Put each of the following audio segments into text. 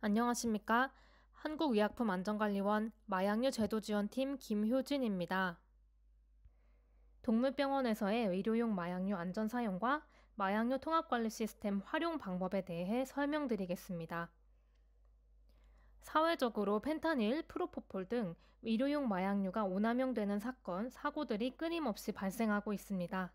안녕하십니까? 한국의약품안전관리원 마약류 제도지원팀 김효진입니다. 동물병원에서의 의료용 마약류 안전사용과 마약류 통합관리 시스템 활용 방법에 대해 설명드리겠습니다. 사회적으로 펜타닐, 프로포폴 등 의료용 마약류가 오남용되는 사건, 사고들이 끊임없이 발생하고 있습니다.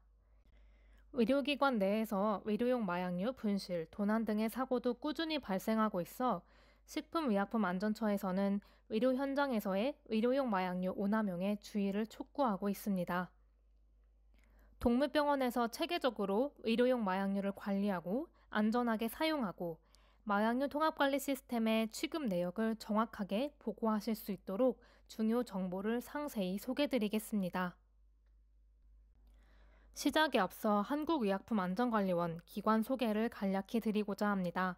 의료기관 내에서 의료용 마약류, 분실, 도난 등의 사고도 꾸준히 발생하고 있어 식품의약품안전처에서는 의료 현장에서의 의료용 마약류 오남용에 주의를 촉구하고 있습니다. 동물병원에서 체계적으로 의료용 마약류를 관리하고 안전하게 사용하고 마약류 통합관리 시스템의 취급 내역을 정확하게 보고하실 수 있도록 중요 정보를 상세히 소개드리겠습니다. 시작에 앞서 한국의약품안전관리원 기관 소개를 간략히 드리고자 합니다.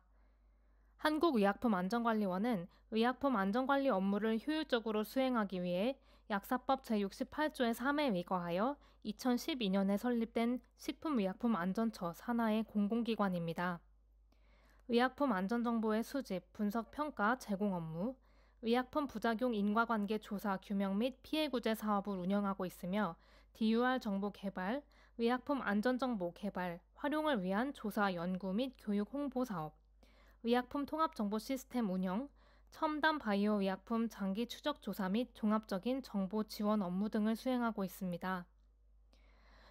한국의약품안전관리원은 의약품 안전관리 업무를 효율적으로 수행하기 위해 약사법 제68조의 3에 의거하여 2012년에 설립된 식품의약품안전처 산하의 공공기관입니다. 의약품 안전정보의 수집, 분석, 평가, 제공 업무, 의약품 부작용 인과관계 조사, 규명 및 피해 구제 사업을 운영하고 있으며 DUR 정보 개발, 의약품 안전정보 개발, 활용을 위한 조사, 연구 및 교육 홍보 사업, 의약품 통합정보 시스템 운영, 첨단 바이오 의약품 장기 추적 조사 및 종합적인 정보 지원 업무 등을 수행하고 있습니다.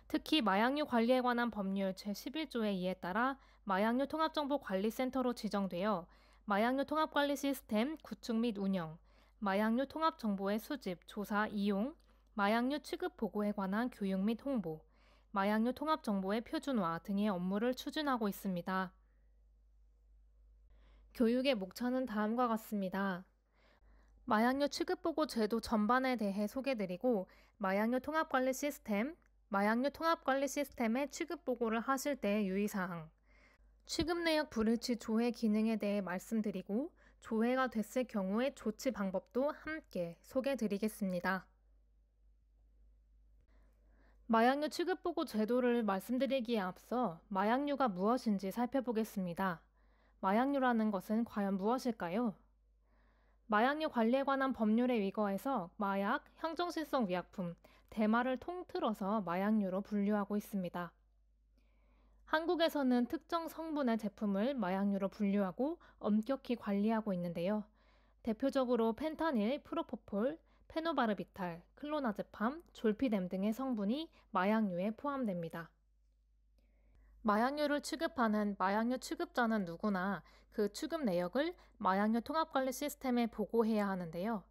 특히 마약류 관리에 관한 법률 제11조의 2에 따라 마약류 통합정보관리센터로 지정되어 마약류 통합관리 시스템 구축 및 운영, 마약류 통합정보의 수집, 조사, 이용, 마약류 취급 보고에 관한 교육 및 홍보, 마약류 통합정보의 표준화 등의 업무를 추진하고 있습니다. 교육의 목차는 다음과 같습니다. 마약류 취급보고 제도 전반에 대해 소개드리고 마약류 통합관리 시스템, 마약류 통합관리 시스템의 취급보고를 하실 때의 유의사항, 취급내역 불일치 조회 기능에 대해 말씀드리고 조회가 됐을 경우의 조치 방법도 함께 소개드리겠습니다. 마약류 취급보고 제도를 말씀드리기에 앞서 마약류가 무엇인지 살펴보겠습니다. 마약류라는 것은 과연 무엇일까요? 마약류 관리에 관한 법률에 의거해서 마약, 향정신성 의약품, 대마를 통틀어서 마약류로 분류하고 있습니다. 한국에서는 특정 성분의 제품을 마약류로 분류하고 엄격히 관리하고 있는데요. 대표적으로 펜타닐, 프로포폴, 페노바르비탈, 클로나제팜, 졸피뎀 등의 성분이 마약류에 포함됩니다. 마약류를 취급하는 마약류 취급자는 누구나 그 취급 내역을 마약류 통합관리 시스템에 보고해야 하는데요.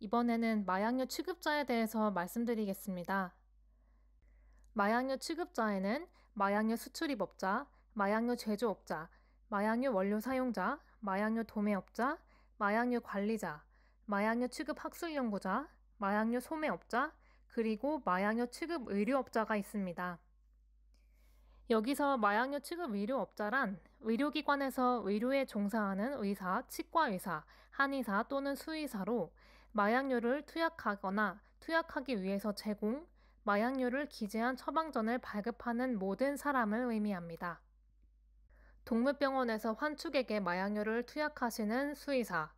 이번에는 마약류 취급자에 대해서 말씀드리겠습니다. 마약류 취급자에는 마약류 수출입업자, 마약류 제조업자, 마약류 원료 사용자, 마약류 도매업자, 마약류 관리자, 마약류 취급 학술연구자, 마약류 소매업자, 그리고 마약류 취급 의료업자가 있습니다. 여기서 마약류 취급 의료업자란 의료기관에서 의료에 종사하는 의사, 치과의사, 한의사 또는 수의사로 마약류를 투약하거나 투약하기 위해서 제공, 마약류를 기재한 처방전을 발급하는 모든 사람을 의미합니다. 동물병원에서 환축에게 마약류를 투약하시는 수의사,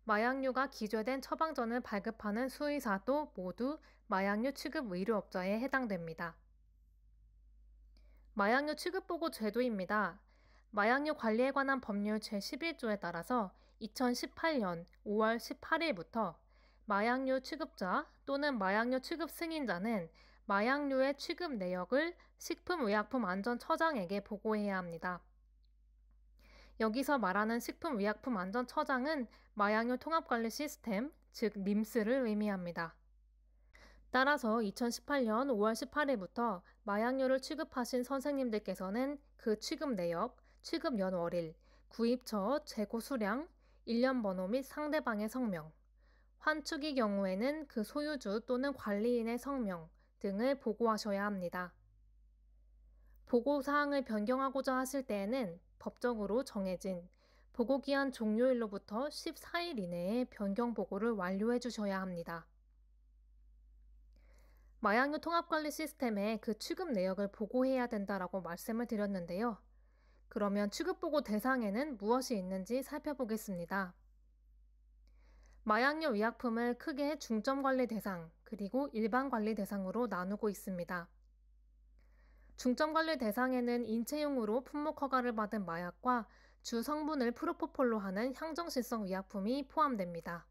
마약류가 기재된 처방전을 발급하는 수의사도 모두 마약류 취급 의료업자에 해당됩니다. 마약류 취급보고 제도입니다. 마약류 관리에 관한 법률 제11조에 따라서 2018년 5월 18일부터 마약류 취급자 또는 마약류 취급 승인자는 마약류의 취급 내역을 식품의약품안전처장에게 보고해야 합니다. 여기서 말하는 식품의약품안전처장은 마약류 통합관리 시스템, 즉 림스를 의미합니다. 따라서 2018년 5월 18일부터 마약류를 취급하신 선생님들께서는 그 취급 내역, 취급 연월일, 구입처, 재고 수량, 일련 번호 및 상대방의 성명, 환축의 경우에는 그 소유주 또는 관리인의 성명 등을 보고하셔야 합니다. 보고사항을 변경하고자 하실 때에는 법적으로 정해진 보고기한 종료일로부터 14일 이내에 변경 보고를 완료해 주셔야 합니다. 마약류 통합관리 시스템에 그 취급 내역을 보고해야 된다라고 말씀을 드렸는데요. 그러면 취급보고 대상에는 무엇이 있는지 살펴보겠습니다. 마약류 의약품을 크게 중점관리 대상, 그리고 일반관리 대상으로 나누고 있습니다. 중점관리 대상에는 인체용으로 품목 허가를 받은 마약과 주 성분을 프로포폴로 하는 향정실성 의약품이 포함됩니다.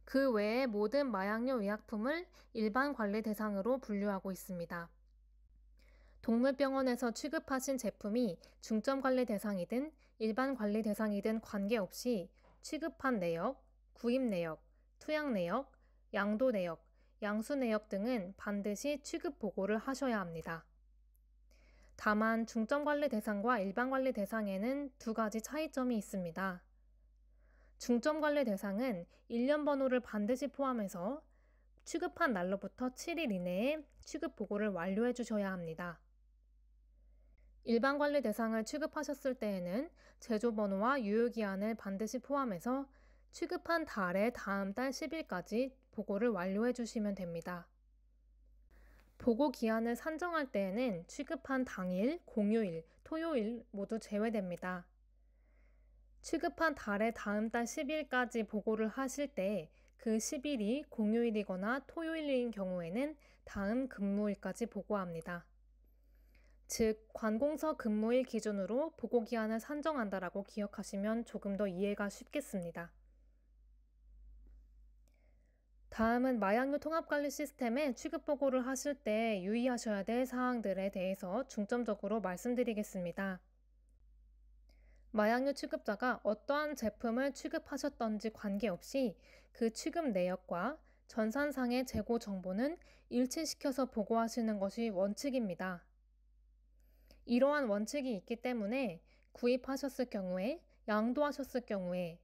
그 외에 모든 마약류 의약품을 일반관리 대상으로 분류하고 있습니다. 동물병원에서 취급하신 제품이 중점관리 대상이든 일반관리 대상이든 관계없이 취급한 내역, 구입 내역, 투약 내역, 양도 내역, 양수 내역 등은 반드시 취급 보고를 하셔야 합니다. 다만 중점관리 대상과 일반관리 대상에는 두 가지 차이점이 있습니다. 중점관리 대상은 일련 번호를 반드시 포함해서 취급한 날로부터 7일 이내에 취급 보고를 완료해 주셔야 합니다. 일반관리 대상을 취급하셨을 때에는 제조번호와 유효기한을 반드시 포함해서 취급한 달의 다음 달 10일까지 보고를 완료해 주시면 됩니다. 보고 기한을 산정할 때에는 취급한 당일, 공휴일, 토요일 모두 제외됩니다. 취급한 달의 다음 달 10일까지 보고를 하실 때 그 10일이 공휴일이거나 토요일인 경우에는 다음 근무일까지 보고합니다. 즉, 관공서 근무일 기준으로 보고기한을 산정한다라고 기억하시면 조금 더 이해가 쉽겠습니다. 다음은 마약류 통합관리 시스템에 취급보고를 하실 때 유의하셔야 될 사항들에 대해서 중점적으로 말씀드리겠습니다. 마약류 취급자가 어떠한 제품을 취급하셨던지 관계없이 그 취급 내역과 전산상의 재고 정보는 일치시켜서 보고하시는 것이 원칙입니다. 이러한 원칙이 있기 때문에 구입하셨을 경우에, 양도하셨을 경우에,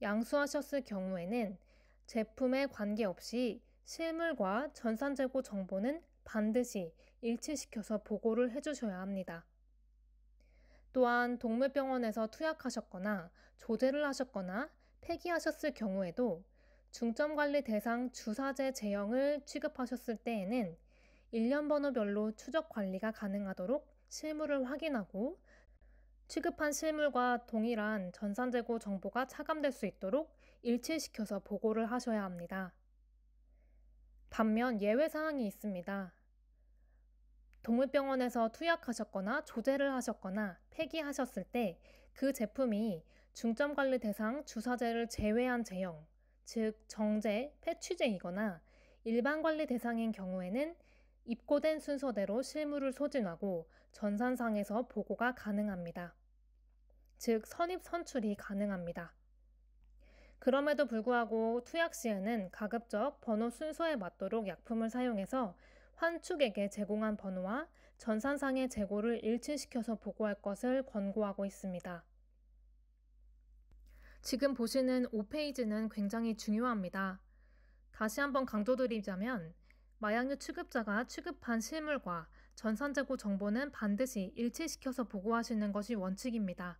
양수하셨을 경우에는 제품에 관계없이 실물과 전산재고 정보는 반드시 일치시켜서 보고를 해주셔야 합니다. 또한 동물병원에서 투약하셨거나 조제를 하셨거나 폐기하셨을 경우에도 중점관리 대상 주사제 제형을 취급하셨을 때에는 일련 번호별로 추적 관리가 가능하도록 실물을 확인하고 취급한 실물과 동일한 전산재고 정보가 차감될 수 있도록 일치시켜서 보고를 하셔야 합니다. 반면 예외사항이 있습니다. 동물병원에서 투약하셨거나 조제를 하셨거나 폐기하셨을 때 그 제품이 중점관리 대상 주사제를 제외한 제형, 즉 정제, 폐취제이거나 일반관리 대상인 경우에는 입고된 순서대로 실물을 소진하고 전산상에서 보고가 가능합니다. 즉 선입 선출이 가능합니다. 그럼에도 불구하고 투약 시에는 가급적 번호 순서에 맞도록 약품을 사용해서 환축에게 제공한 번호와 전산상의 재고를 일치시켜서 보고할 것을 권고하고 있습니다. 지금 보시는 5페이지는 굉장히 중요합니다. 다시 한번 강조드리자면 마약류 취급자가 취급한 실물과 전산재고 정보는 반드시 일치시켜서 보고하시는 것이 원칙입니다.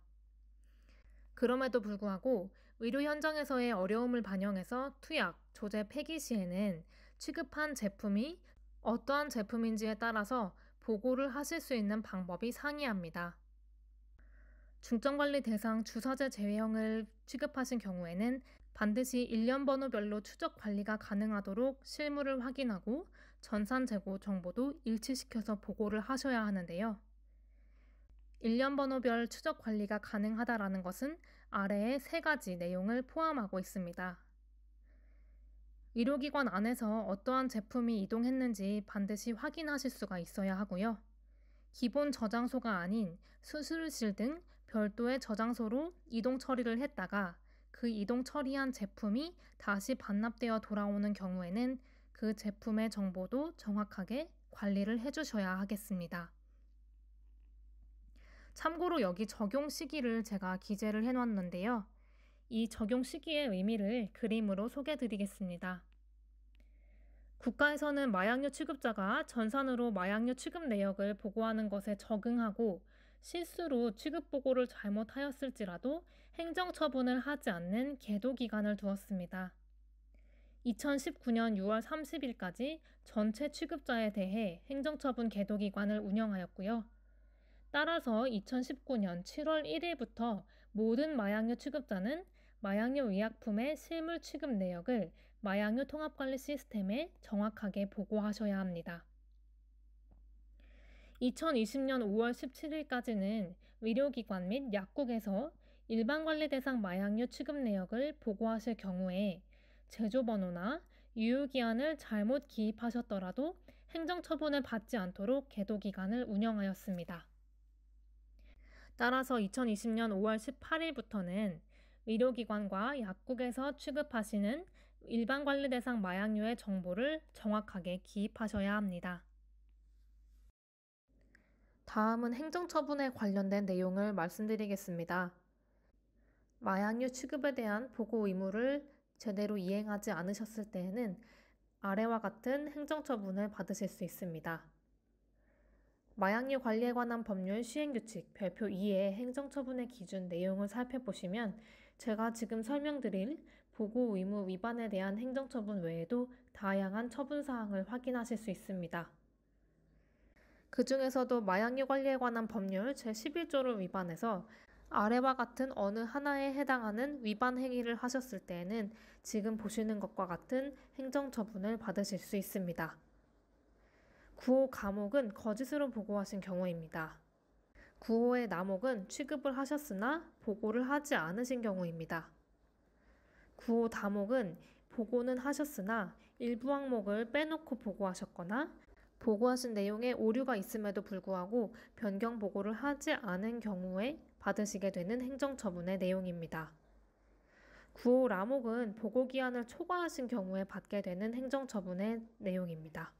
그럼에도 불구하고 의료 현장에서의 어려움을 반영해서 투약, 조제, 폐기 시에는 취급한 제품이 어떠한 제품인지에 따라서 보고를 하실 수 있는 방법이 상이합니다. 중점관리 대상 주사제 제외형을 취급하신 경우에는 반드시 일련 번호별로 추적 관리가 가능하도록 실물을 확인하고 전산 재고 정보도 일치시켜서 보고를 하셔야 하는데요. 일련 번호별 추적 관리가 가능하다라는 것은 아래의 세 가지 내용을 포함하고 있습니다. 의료기관 안에서 어떠한 제품이 이동했는지 반드시 확인하실 수가 있어야 하고요. 기본 저장소가 아닌 수술실 등 별도의 저장소로 이동 처리를 했다가 그 이동 처리한 제품이 다시 반납되어 돌아오는 경우에는 그 제품의 정보도 정확하게 관리를 해주셔야 하겠습니다. 참고로 여기 적용 시기를 제가 기재를 해놨는데요. 이 적용 시기의 의미를 그림으로 소개해드리겠습니다. 국가에서는 마약류 취급자가 전산으로 마약류 취급 내역을 보고하는 것에 적응하고 실수로 취급 보고를 잘못하였을지라도 행정처분을 하지 않는 계도 기간을 두었습니다. 2019년 6월 30일까지 전체 취급자에 대해 행정처분 계도 기관을 운영하였고요. 따라서 2019년 7월 1일부터 모든 마약류 취급자는 마약류 의약품의 실물 취급 내역을 마약류 통합관리 시스템에 정확하게 보고하셔야 합니다. 2020년 5월 17일까지는 의료기관 및 약국에서 일반관리 대상 마약류 취급 내역을 보고하실 경우에 제조번호나 유효기한을 잘못 기입하셨더라도 행정처분을 받지 않도록 계도기간을 운영하였습니다. 따라서 2020년 5월 18일부터는 의료기관과 약국에서 취급하시는 일반관리 대상 마약류의 정보를 정확하게 기입하셔야 합니다. 다음은 행정처분에 관련된 내용을 말씀드리겠습니다. 마약류 취급에 대한 보고 의무를 제대로 이행하지 않으셨을 때에는 아래와 같은 행정처분을 받으실 수 있습니다. 마약류 관리에 관한 법률 시행규칙 별표 2의 행정처분의 기준 내용을 살펴보시면 제가 지금 설명드릴 보고 의무 위반에 대한 행정처분 외에도 다양한 처분사항을 확인하실 수 있습니다. 그 중에서도 마약류 관리에 관한 법률 제11조를 위반해서 아래와 같은 어느 하나에 해당하는 위반 행위를 하셨을 때에는 지금 보시는 것과 같은 행정처분을 받으실 수 있습니다. 구호 감옥은 거짓으로 보고하신 경우입니다. 구호의 남옥은 취급을 하셨으나 보고를 하지 않으신 경우입니다. 구호 다목은 보고는 하셨으나 일부 항목을 빼놓고 보고하셨거나 보고하신 내용에 오류가 있음에도 불구하고 변경 보고를 하지 않은 경우에 받으시게 되는 행정처분의 내용입니다. 구호 라목은 보고기한을 초과하신 경우에 받게 되는 행정처분의 내용입니다.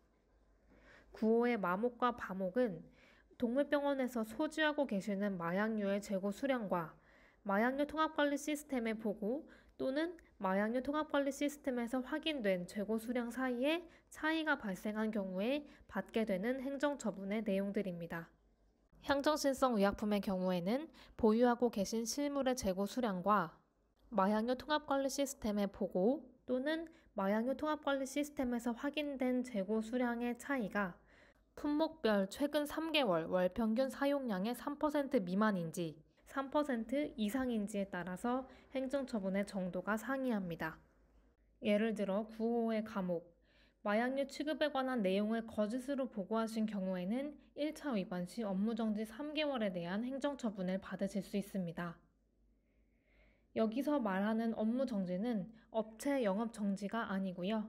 구호의 마목과 바목은 동물병원에서 소지하고 계시는 마약류의 재고 수량과 마약류 통합관리 시스템의 보고 또는 마약류 통합관리 시스템에서 확인된 재고 수량 사이에 차이가 발생한 경우에 받게 되는 행정처분의 내용들입니다. 향정신성 의약품의 경우에는 보유하고 계신 실물의 재고 수량과 마약류 통합관리 시스템의 보고 또는 마약류 통합관리 시스템에서 확인된 재고 수량의 차이가 품목별 최근 3개월 월평균 사용량의 3% 미만인지 3% 이상인지에 따라서 행정처분의 정도가 상이합니다. 예를 들어 구호의 감옥, 마약류 취급에 관한 내용을 거짓으로 보고하신 경우에는 1차 위반 시 업무정지 3개월에 대한 행정처분을 받으실 수 있습니다. 여기서 말하는 업무정지는 업체 영업정지가 아니고요.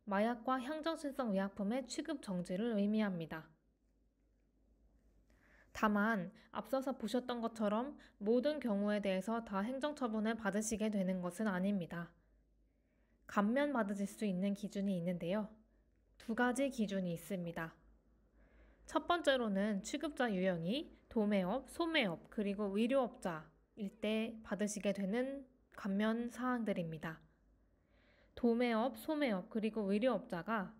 마약과 향정신성 의약품의 취급 정지를 의미합니다. 다만 앞서서 보셨던 것처럼 모든 경우에 대해서 다 행정처분을 받으시게 되는 것은 아닙니다. 감면받으실 수 있는 기준이 있는데요. 두 가지 기준이 있습니다. 첫 번째로는 취급자 유형이 도매업, 소매업, 그리고 의료업자일 때 받으시게 되는 감면 사항들입니다. 도매업, 소매업, 그리고 의료업자가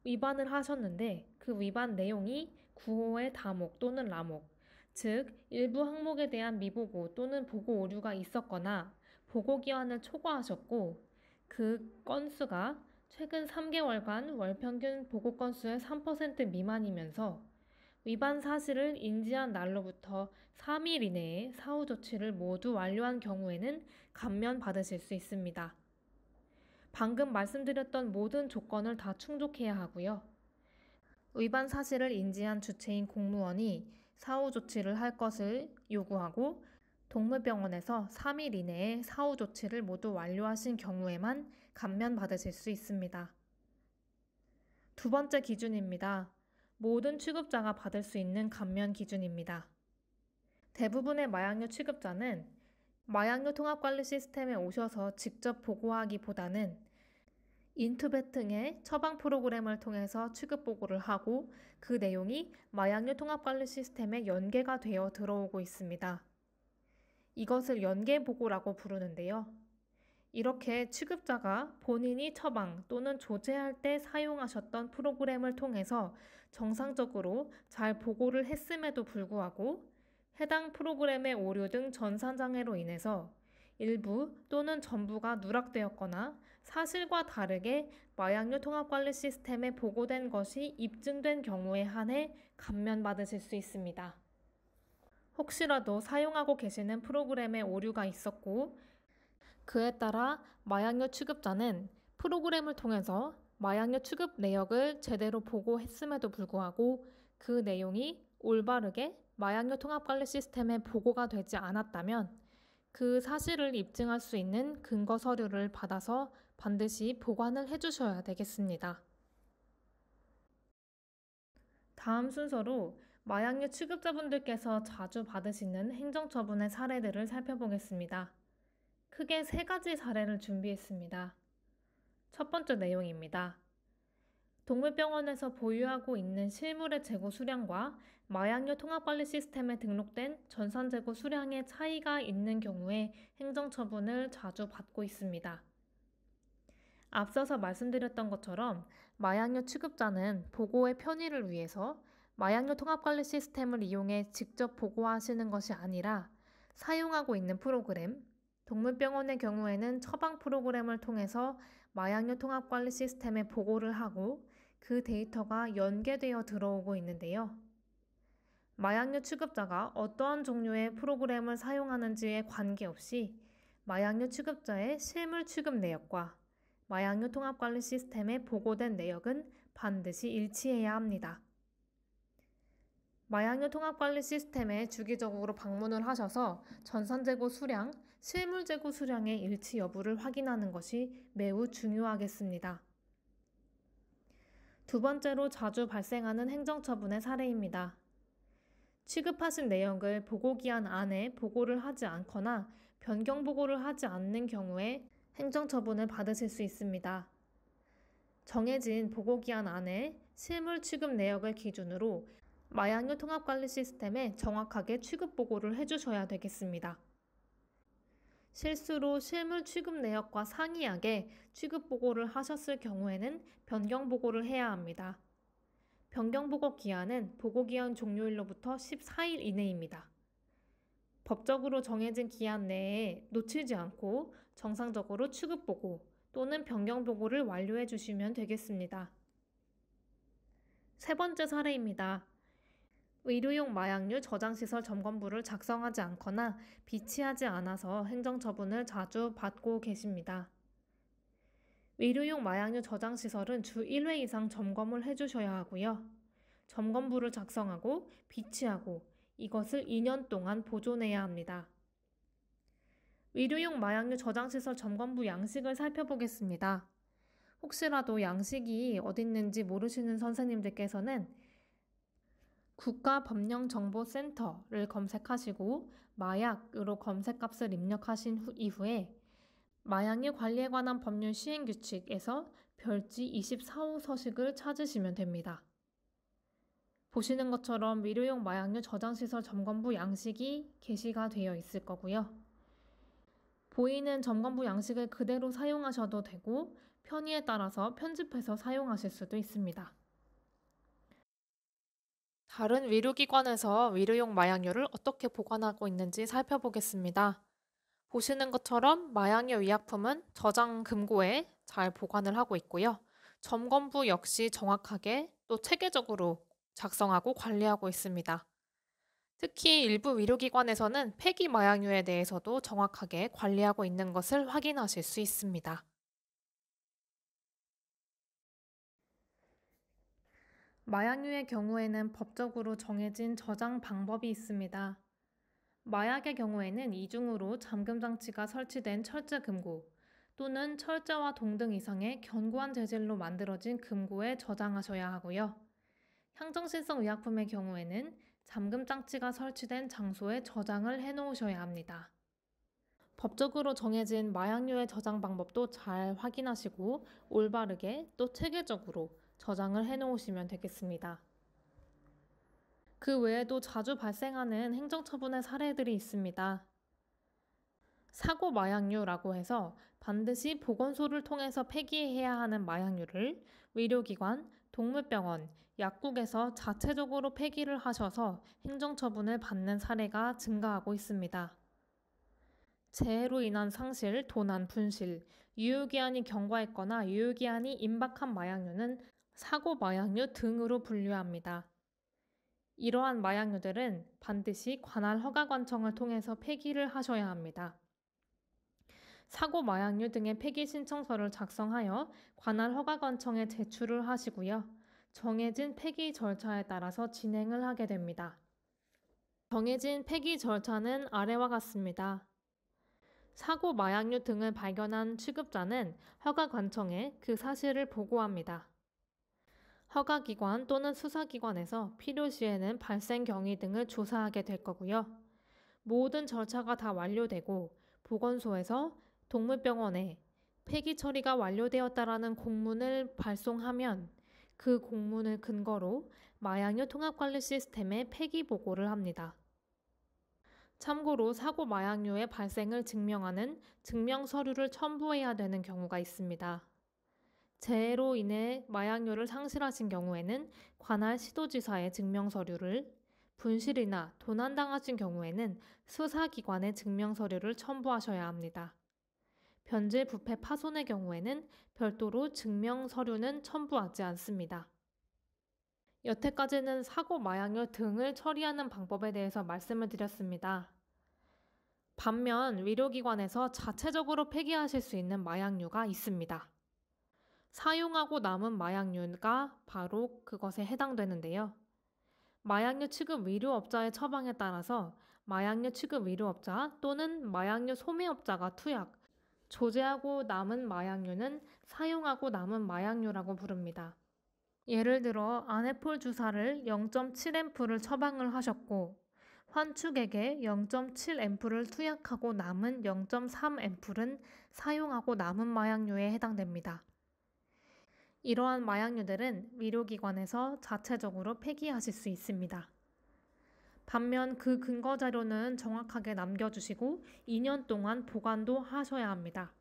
위반을 하셨는데 그 위반 내용이 구호의 다목 또는 라목, 즉 일부 항목에 대한 미보고 또는 보고 오류가 있었거나 보고기한을 초과하셨고 그 건수가 최근 3개월간 월평균 보고 건수의 3% 미만이면서 위반 사실을 인지한 날로부터 3일 이내에 사후 조치를 모두 완료한 경우에는 감면받으실 수 있습니다. 방금 말씀드렸던 모든 조건을 다 충족해야 하고요. 위반 사실을 인지한 주체인 공무원이 사후 조치를 할 것을 요구하고 동물병원에서 3일 이내에 사후 조치를 모두 완료하신 경우에만 감면받으실 수 있습니다. 두 번째 기준입니다. 모든 취급자가 받을 수 있는 감면 기준입니다. 대부분의 마약류 취급자는 마약류 통합관리 시스템에 오셔서 직접 보고하기보다는 인투벳 등의 처방 프로그램을 통해서 취급 보고를 하고 그 내용이 마약류 통합관리 시스템에 연계가 되어 들어오고 있습니다. 이것을 연계 보고라고 부르는데요. 이렇게 취급자가 본인이 처방 또는 조제할 때 사용하셨던 프로그램을 통해서 정상적으로 잘 보고를 했음에도 불구하고 해당 프로그램의 오류 등 전산장애로 인해서 일부 또는 전부가 누락되었거나 사실과 다르게 마약류 통합관리 시스템에 보고된 것이 입증된 경우에 한해 감면받으실 수 있습니다. 혹시라도 사용하고 계시는 프로그램에 오류가 있었고 그에 따라 마약류 취급자는 프로그램을 통해서 마약류 취급 내역을 제대로 보고했음에도 불구하고 그 내용이 올바르게 마약류 통합관리 시스템에 보고가 되지 않았다면 그 사실을 입증할 수 있는 근거 서류를 받아서 반드시 보관을 해주셔야 되겠습니다. 다음 순서로 마약류 취급자분들께서 자주 받으시는 행정처분의 사례들을 살펴보겠습니다. 크게 세 가지 사례를 준비했습니다. 첫 번째 내용입니다. 동물병원에서 보유하고 있는 실물의 재고 수량과 마약류 통합관리 시스템에 등록된 전산 재고 수량의 차이가 있는 경우에 행정처분을 자주 받고 있습니다. 앞서서 말씀드렸던 것처럼 마약류 취급자는 보고의 편의를 위해서 마약류 통합관리 시스템을 이용해 직접 보고하시는 것이 아니라 사용하고 있는 프로그램, 동물병원의 경우에는 처방 프로그램을 통해서 마약류 통합관리 시스템에 보고를 하고 그 데이터가 연계되어 들어오고 있는데요. 마약류 취급자가 어떠한 종류의 프로그램을 사용하는지에 관계없이 마약류 취급자의 실물 취급 내역과 마약류 통합관리 시스템에 보고된 내역은 반드시 일치해야 합니다. 마약류 통합관리 시스템에 주기적으로 방문을 하셔서 전산 재고 수량, 실물 재고 수량의 일치 여부를 확인하는 것이 매우 중요하겠습니다. 두 번째로 자주 발생하는 행정처분의 사례입니다. 취급하신 내역을 보고기한 안에 보고를 하지 않거나 변경 보고를 하지 않는 경우에 행정처분을 받으실 수 있습니다. 정해진 보고기한 안에 실물 취급 내역을 기준으로 마약류 통합관리 시스템에 정확하게 취급 보고를 해주셔야 되겠습니다. 실수로 실물 취급 내역과 상이하게 취급 보고를 하셨을 경우에는 변경 보고를 해야 합니다. 변경 보고 기한은 보고 기한 종료일로부터 14일 이내입니다. 법적으로 정해진 기한 내에 놓치지 않고 정상적으로 취급 보고 또는 변경 보고를 완료해 주시면 되겠습니다. 세 번째 사례입니다. 의료용 마약류 저장시설 점검부를 작성하지 않거나 비치하지 않아서 행정처분을 자주 받고 계십니다. 의료용 마약류 저장시설은 주 1회 이상 점검을 해주셔야 하고요. 점검부를 작성하고 비치하고 이것을 2년 동안 보존해야 합니다. 의료용 마약류 저장시설 점검부 양식을 살펴보겠습니다. 혹시라도 양식이 어딨는지 모르시는 선생님들께서는 국가법령정보센터를 검색하시고 마약으로 검색값을 입력하신 이후에 마약류 관리에 관한 법률 시행규칙에서 별지 24호 서식을 찾으시면 됩니다. 보시는 것처럼 의료용 마약류 저장시설 점검부 양식이 게시가 되어 있을 거고요. 보이는 점검부 양식을 그대로 사용하셔도 되고 편의에 따라서 편집해서 사용하실 수도 있습니다. 다른 의료기관에서 의료용 마약류를 어떻게 보관하고 있는지 살펴보겠습니다. 보시는 것처럼 마약류 의약품은 저장 금고에 잘 보관을 하고 있고요. 점검부 역시 정확하게 또 체계적으로 작성하고 관리하고 있습니다. 특히 일부 의료기관에서는 폐기 마약류에 대해서도 정확하게 관리하고 있는 것을 확인하실 수 있습니다. 마약류의 경우에는 법적으로 정해진 저장 방법이 있습니다. 마약의 경우에는 이중으로 잠금 장치가 설치된 철제 금고 또는 철제와 동등 이상의 견고한 재질로 만들어진 금고에 저장하셔야 하고요. 향정신성 의약품의 경우에는 잠금 장치가 설치된 장소에 저장을 해놓으셔야 합니다. 법적으로 정해진 마약류의 저장 방법도 잘 확인하시고 올바르게 또 체계적으로 저장을 해놓으시면 되겠습니다. 그 외에도 자주 발생하는 행정처분의 사례들이 있습니다. 사고 마약류라고 해서 반드시 보건소를 통해서 폐기해야 하는 마약류를 의료기관, 동물병원, 약국에서 자체적으로 폐기를 하셔서 행정처분을 받는 사례가 증가하고 있습니다. 재해로 인한 상실, 도난, 분실, 유효기한이 경과했거나 유효기한이 임박한 마약류는 사고 마약류 등으로 분류합니다. 이러한 마약류들은 반드시 관할 허가관청을 통해서 폐기를 하셔야 합니다. 사고 마약류 등의 폐기 신청서를 작성하여 관할 허가관청에 제출을 하시고요. 정해진 폐기 절차에 따라서 진행을 하게 됩니다. 정해진 폐기 절차는 아래와 같습니다. 사고 마약류 등을 발견한 취급자는 허가관청에 그 사실을 보고합니다. 허가기관 또는 수사기관에서 필요시에는 발생 경위 등을 조사하게 될 거고요. 모든 절차가 다 완료되고 보건소에서 동물병원에 폐기 처리가 완료되었다라는 공문을 발송하면 그 공문을 근거로 마약류 통합관리 시스템에 폐기 보고를 합니다. 참고로 사고 마약류의 발생을 증명하는 증명서류를 첨부해야 되는 경우가 있습니다. 재해로 인해 마약류를 상실하신 경우에는 관할 시도지사의 증명서류를, 분실이나 도난당하신 경우에는 수사기관의 증명서류를 첨부하셔야 합니다. 변질, 부패, 파손의 경우에는 별도로 증명서류는 첨부하지 않습니다. 여태까지는 사고 마약류 등을 처리하는 방법에 대해서 말씀을 드렸습니다. 반면 의료기관에서 자체적으로 폐기하실 수 있는 마약류가 있습니다. 사용하고 남은 마약류가 바로 그것에 해당되는데요. 마약류 취급 의료업자의 처방에 따라서 마약류 취급 의료업자 또는 마약류 소매업자가 투약, 조제하고 남은 마약류는 사용하고 남은 마약류라고 부릅니다. 예를 들어 아네폴 주사를 0.7앰플을 처방을 하셨고 환축액에 0.7앰플을 투약하고 남은 0.3앰플은 사용하고 남은 마약류에 해당됩니다. 이러한 마약류들은 의료기관에서 자체적으로 폐기하실 수 있습니다. 반면 그 근거 자료는 정확하게 남겨주시고 2년 동안 보관도 하셔야 합니다.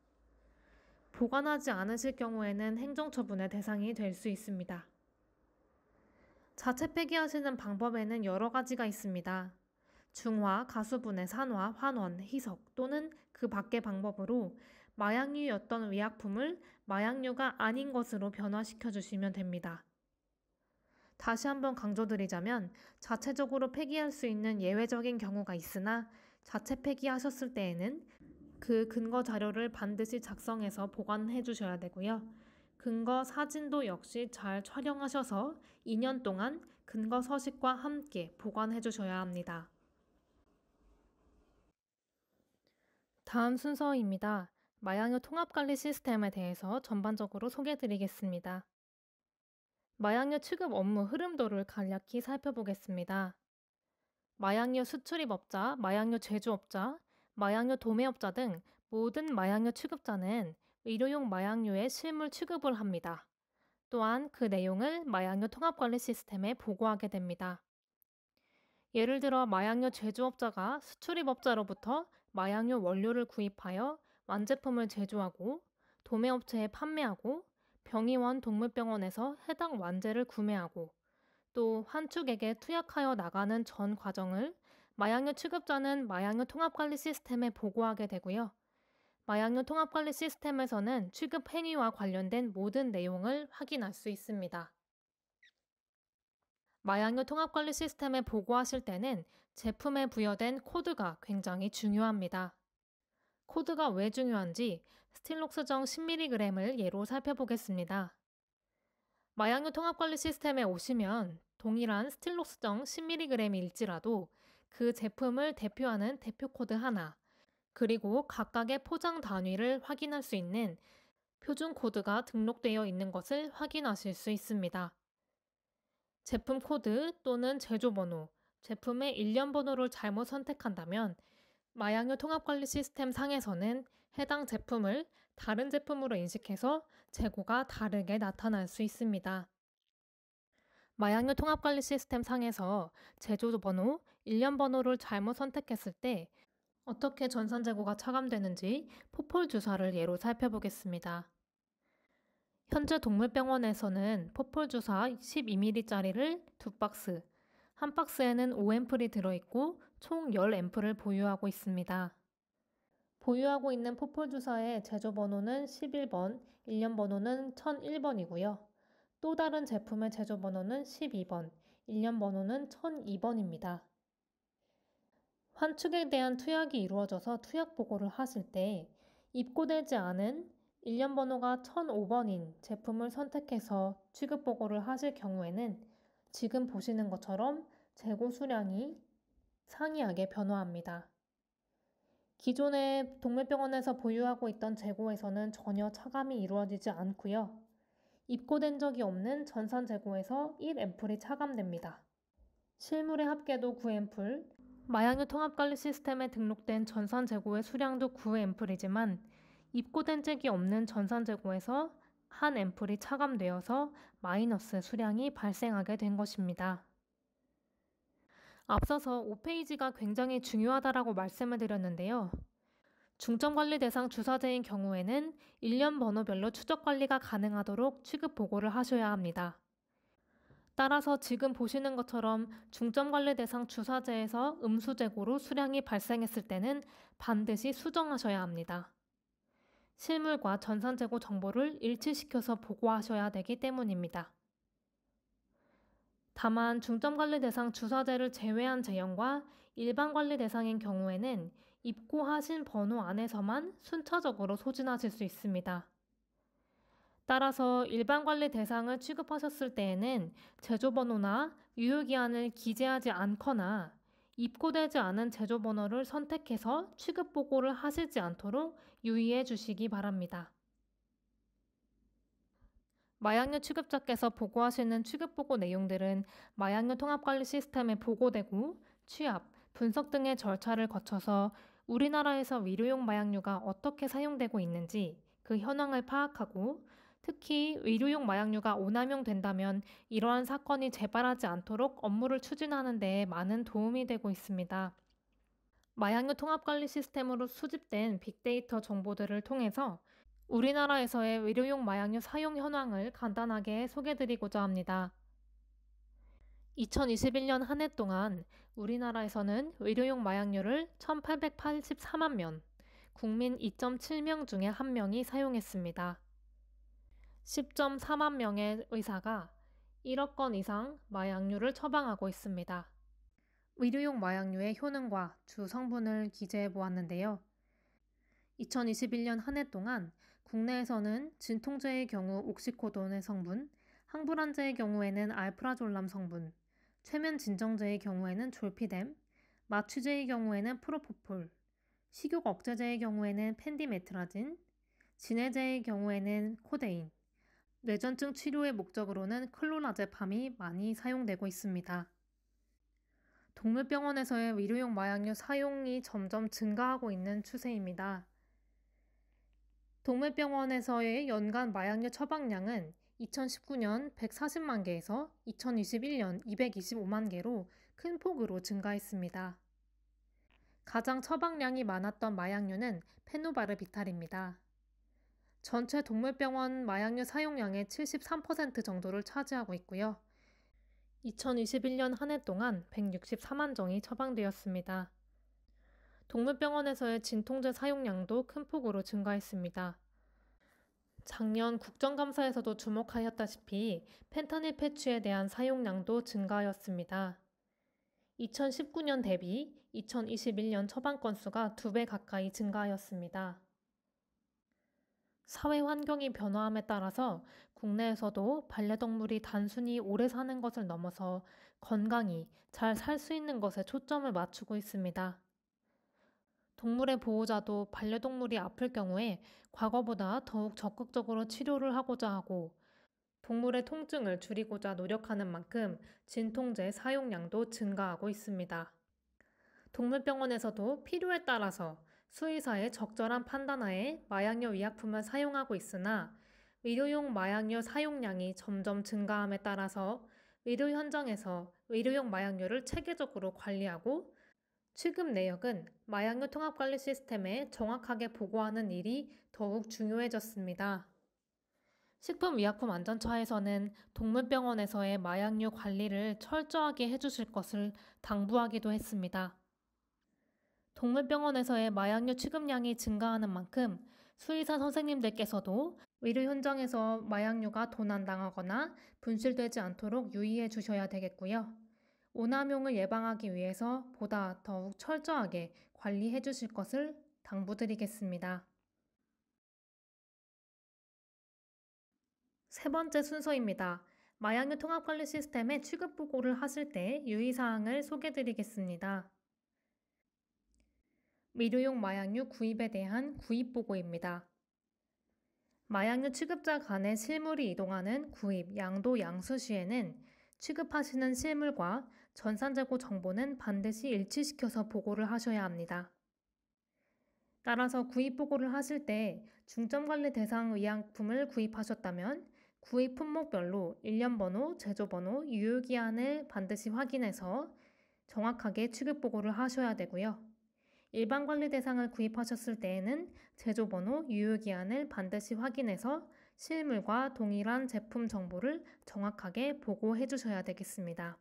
보관하지 않으실 경우에는 행정처분의 대상이 될 수 있습니다. 자체 폐기하시는 방법에는 여러 가지가 있습니다. 중화, 가수분해, 산화, 환원, 희석 또는 그 밖의 방법으로 마약류였던 의약품을 마약류가 아닌 것으로 변화시켜 주시면 됩니다. 다시 한번 강조드리자면 자체적으로 폐기할 수 있는 예외적인 경우가 있으나 자체 폐기하셨을 때에는 그 근거 자료를 반드시 작성해서 보관해 주셔야 되고요. 근거 사진도 역시 잘 촬영하셔서 2년 동안 근거 서식과 함께 보관해 주셔야 합니다. 다음 순서입니다. 마약류 통합관리 시스템에 대해서 전반적으로 소개해드리겠습니다. 마약류 취급 업무 흐름도를 간략히 살펴보겠습니다. 마약류 수출입업자, 마약류 제조업자, 마약류 도매업자 등 모든 마약류 취급자는 의료용 마약류의 실물 취급을 합니다. 또한 그 내용을 마약류 통합관리 시스템에 보고하게 됩니다. 예를 들어 마약류 제조업자가 수출입업자로부터 마약류 원료를 구입하여 완제품을 제조하고 도매업체에 판매하고 병의원 동물병원에서 해당 완제를 구매하고 또 환축액에 투약하여 나가는 전 과정을 마약류 취급자는 마약류 통합관리 시스템에 보고하게 되고요. 마약류 통합관리 시스템에서는 취급 행위와 관련된 모든 내용을 확인할 수 있습니다. 마약류 통합관리 시스템에 보고하실 때는 제품에 부여된 코드가 굉장히 중요합니다. 코드가 왜 중요한지 스틸록스정 10mg을 예로 살펴보겠습니다. 마약류 통합관리 시스템에 오시면 동일한 스틸록스정 10mg일지라도 그 제품을 대표하는 대표 코드 하나, 그리고 각각의 포장 단위를 확인할 수 있는 표준 코드가 등록되어 있는 것을 확인하실 수 있습니다. 제품 코드 또는 제조번호, 제품의 일련 번호를 잘못 선택한다면 마약류 통합관리 시스템 상에서는 해당 제품을 다른 제품으로 인식해서 재고가 다르게 나타날 수 있습니다. 마약류 통합관리 시스템 상에서 제조번호, 일련 번호를 잘못 선택했을 때 어떻게 전산 재고가 차감되는지 포폴 주사를 예로 살펴보겠습니다. 현재 동물병원에서는 포폴 주사 12ml짜리를 2박스, 한 박스에는 5앰플이 들어있고 총 10앰플을 보유하고 있습니다. 보유하고 있는 포폴 주사의 제조 번호는 11번, 일련 번호는 1001번이고요. 또 다른 제품의 제조 번호는 12번, 일련 번호는 1002번입니다. 환축에 대한 투약이 이루어져서 투약 보고를 하실 때 입고되지 않은 일련 번호가 1005번인 제품을 선택해서 취급 보고를 하실 경우에는 지금 보시는 것처럼 재고 수량이 상이하게 변화합니다. 기존에 동물병원에서 보유하고 있던 재고에서는 전혀 차감이 이루어지지 않고요. 입고된 적이 없는 전산 재고에서 1앰플이 차감됩니다. 실물의 합계도 9앰플, 마약류 통합관리 시스템에 등록된 전산 재고의 수량도 9앰플이지만 입고된 적이 없는 전산 재고에서 1앰플이 차감되어서 마이너스 수량이 발생하게 된 것입니다. 앞서서 5페이지가 굉장히 중요하다라고 말씀을 드렸는데요. 중점관리 대상 주사제인 경우에는 일련 번호별로 추적 관리가 가능하도록 취급 보고를 하셔야 합니다. 따라서 지금 보시는 것처럼 중점관리 대상 주사제에서 음수재고로 수량이 발생했을 때는 반드시 수정하셔야 합니다. 실물과 전산재고 정보를 일치시켜서 보고하셔야 되기 때문입니다. 다만 중점관리 대상 주사제를 제외한 제형과 일반 관리 대상인 경우에는 입고하신 번호 안에서만 순차적으로 소진하실 수 있습니다. 따라서 일반 관리 대상을 취급하셨을 때에는 제조번호나 유효기한을 기재하지 않거나 입고되지 않은 제조번호를 선택해서 취급 보고를 하시지 않도록 유의해 주시기 바랍니다. 마약류 취급자께서 보고하시는 취급보고 내용들은 마약류 통합관리 시스템에 보고되고 취합, 분석 등의 절차를 거쳐서 우리나라에서 의료용 마약류가 어떻게 사용되고 있는지 그 현황을 파악하고 특히 의료용 마약류가 오남용된다면 이러한 사건이 재발하지 않도록 업무를 추진하는 데에 많은 도움이 되고 있습니다. 마약류 통합관리 시스템으로 수집된 빅데이터 정보들을 통해서 우리나라에서의 의료용 마약류 사용 현황을 간단하게 소개드리고자 합니다. 2021년 한 해 동안 우리나라에서는 의료용 마약류를 1,884만 명, 국민 2.7명 중에 1명이 사용했습니다. 10.4만 명의 의사가 1억 건 이상 마약류를 처방하고 있습니다. 의료용 마약류의 효능과 주 성분을 기재해 보았는데요. 2021년 한 해 동안 국내에서는 진통제의 경우 옥시코돈의 성분, 항불안제의 경우에는 알프라졸람 성분, 최면 진정제의 경우에는 졸피뎀, 마취제의 경우에는 프로포폴, 식욕 억제제의 경우에는 펜디메트라진, 진해제의 경우에는 코데인, 뇌전증 치료의 목적으로는 클로나제팜이 많이 사용되고 있습니다. 동물병원에서의 의료용 마약류 사용이 점점 증가하고 있는 추세입니다. 동물병원에서의 연간 마약류 처방량은 2019년 140만 개에서 2021년 225만 개로 큰 폭으로 증가했습니다. 가장 처방량이 많았던 마약류는 페노바르비탈입니다. 전체 동물병원 마약류 사용량의 73% 정도를 차지하고 있고요. 2021년 한 해 동안 164만 정이 처방되었습니다. 동물병원에서의 진통제 사용량도 큰 폭으로 증가했습니다. 작년 국정감사에서도 주목하였다시피 펜타닐 패치에 대한 사용량도 증가하였습니다. 2019년 대비 2021년 처방 건수가 2배 가까이 증가하였습니다. 사회 환경이 변화함에 따라서 국내에서도 반려동물이 단순히 오래 사는 것을 넘어서 건강히 잘 살 수 있는 것에 초점을 맞추고 있습니다. 동물의 보호자도 반려동물이 아플 경우에 과거보다 더욱 적극적으로 치료를 하고자 하고 동물의 통증을 줄이고자 노력하는 만큼 진통제 사용량도 증가하고 있습니다. 동물병원에서도 필요에 따라서 수의사의 적절한 판단하에 마약류 의약품을 사용하고 있으나 의료용 마약류 사용량이 점점 증가함에 따라서 의료 현장에서 의료용 마약류를 체계적으로 관리하고 취급 내역은 마약류 통합관리 시스템에 정확하게 보고하는 일이 더욱 중요해졌습니다. 식품의약품안전처에서는 동물병원에서의 마약류 관리를 철저하게 해주실 것을 당부하기도 했습니다. 동물병원에서의 마약류 취급량이 증가하는 만큼 수의사 선생님들께서도 의료 현장에서 마약류가 도난당하거나 분실되지 않도록 유의해 주셔야 되겠고요. 오남용을 예방하기 위해서 보다 더욱 철저하게 관리해 주실 것을 당부드리겠습니다. 세 번째 순서입니다. 마약류 통합관리 시스템의 취급 보고를 하실 때 유의사항을 소개드리겠습니다. 의료용 마약류 구입에 대한 구입 보고입니다. 마약류 취급자 간의 실물이 이동하는 구입, 양도, 양수 시에는 취급하시는 실물과 전산재고 정보는 반드시 일치시켜서 보고를 하셔야 합니다. 따라서 구입 보고를 하실 때 중점관리 대상 의약품을 구입하셨다면 구입 품목별로 일련번호, 제조번호, 유효기한을 반드시 확인해서 정확하게 취급 보고를 하셔야 되고요. 일반 관리 대상을 구입하셨을 때에는 제조번호, 유효기한을 반드시 확인해서 실물과 동일한 제품 정보를 정확하게 보고해 주셔야 되겠습니다.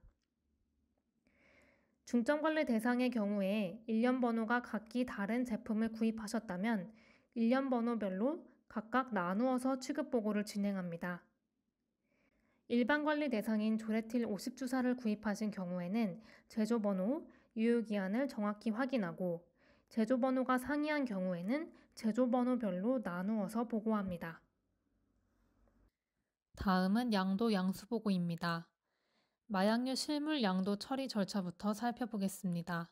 중점관리 대상의 경우에 일련번호가 각기 다른 제품을 구입하셨다면 일련번호별로 각각 나누어서 취급보고를 진행합니다. 일반 관리 대상인 조레틸 50주사를 구입하신 경우에는 제조번호, 유효기한을 정확히 확인하고 제조번호가 상이한 경우에는 제조번호별로 나누어서 보고합니다. 다음은 양도 양수 보고입니다. 마약류 실물 양도 처리 절차부터 살펴보겠습니다.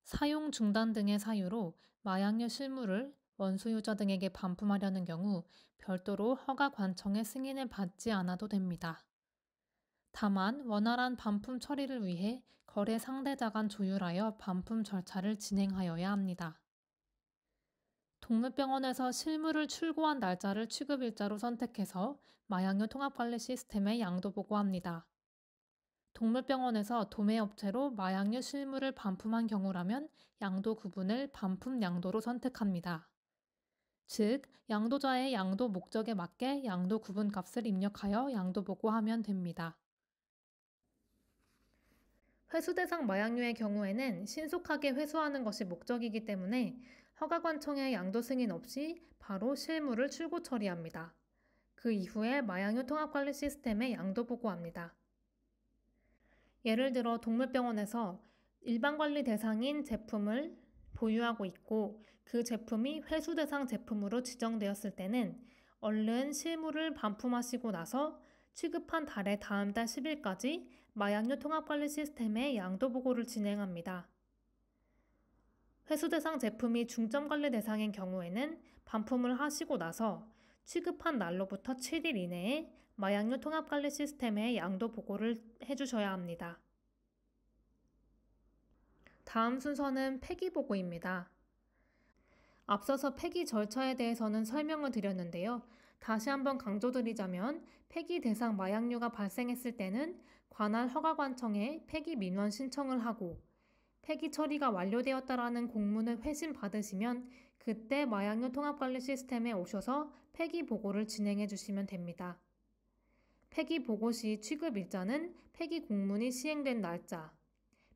사용 중단 등의 사유로 마약류 실물을 원수유자 등에게 반품하려는 경우 별도로 허가 관청의 승인을 받지 않아도 됩니다. 다만 원활한 반품 처리를 위해 거래 상대자 간 조율하여 반품 절차를 진행하여야 합니다. 동물병원에서 실물을 출고한 날짜를 취급일자로 선택해서 마약류 통합관리 시스템에 양도 보고합니다. 동물병원에서 도매업체로 마약류 실물을 반품한 경우라면 양도 구분을 반품 양도로 선택합니다. 즉, 양도자의 양도 목적에 맞게 양도 구분 값을 입력하여 양도 보고하면 됩니다. 회수 대상 마약류의 경우에는 신속하게 회수하는 것이 목적이기 때문에 허가관청의 양도 승인 없이 바로 실물을 출고 처리합니다. 그 이후에 마약류 통합관리 시스템에 양도 보고합니다. 예를 들어 동물병원에서 일반 관리 대상인 제품을 보유하고 있고 그 제품이 회수 대상 제품으로 지정되었을 때는 얼른 실물을 반품하시고 나서 취급한 달의 다음 달 10일까지 마약류 통합관리 시스템에 양도 보고를 진행합니다. 회수 대상 제품이 중점관리 대상인 경우에는 반품을 하시고 나서 취급한 날로부터 7일 이내에 마약류 통합관리 시스템에 양도 보고를 해주셔야 합니다. 다음 순서는 폐기 보고입니다. 앞서서 폐기 절차에 대해서는 설명을 드렸는데요. 다시 한번 강조드리자면 폐기 대상 마약류가 발생했을 때는 관할 허가관청에 폐기 민원 신청을 하고 폐기 처리가 완료되었다라는 공문을 회신 받으시면 그때 마약류 통합관리 시스템에 오셔서 폐기 보고를 진행해 주시면 됩니다. 폐기 보고 시 취급 일자는 폐기 공문이 시행된 날짜,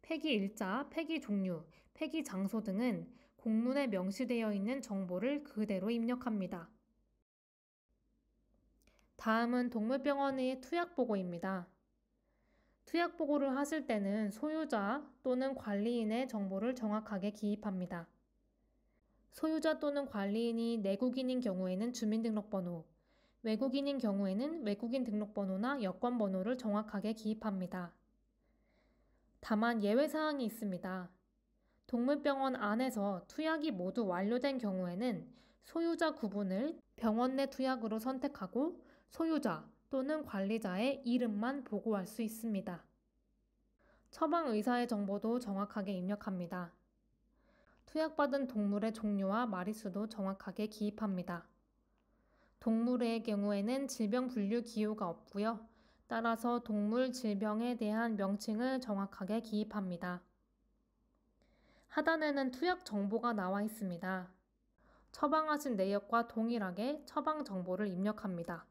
폐기 일자, 폐기 종류, 폐기 장소 등은 공문에 명시되어 있는 정보를 그대로 입력합니다. 다음은 동물병원의 투약 보고입니다. 투약 보고를 하실 때는 소유자 또는 관리인의 정보를 정확하게 기입합니다. 소유자 또는 관리인이 내국인인 경우에는 주민등록번호, 외국인인 경우에는 외국인 등록번호나 여권번호를 정확하게 기입합니다. 다만 예외사항이 있습니다. 동물병원 안에서 투약이 모두 완료된 경우에는 소유자 구분을 병원 내 투약으로 선택하고 소유자 또는 관리자의 이름만 보고할 수 있습니다. 처방의사의 정보도 정확하게 입력합니다. 투약받은 동물의 종류와 마리수도 정확하게 기입합니다. 동물의 경우에는 질병 분류 기호가 없고요. 따라서 동물 질병에 대한 명칭을 정확하게 기입합니다. 하단에는 투약 정보가 나와 있습니다. 처방하신 내역과 동일하게 처방 정보를 입력합니다.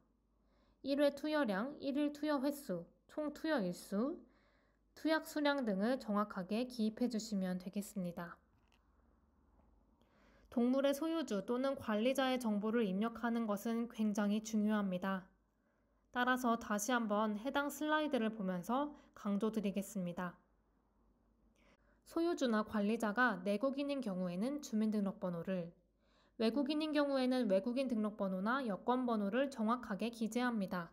1회 투여량, 1일 투여 횟수, 총 투여 일수, 투약 수량 등을 정확하게 기입해 주시면 되겠습니다. 동물의 소유주 또는 관리자의 정보를 입력하는 것은 굉장히 중요합니다. 따라서 다시 한번 해당 슬라이드를 보면서 강조드리겠습니다. 소유주나 관리자가 내국인인 경우에는 주민등록번호를, 외국인인 경우에는 외국인 등록번호나 여권번호를 정확하게 기재합니다.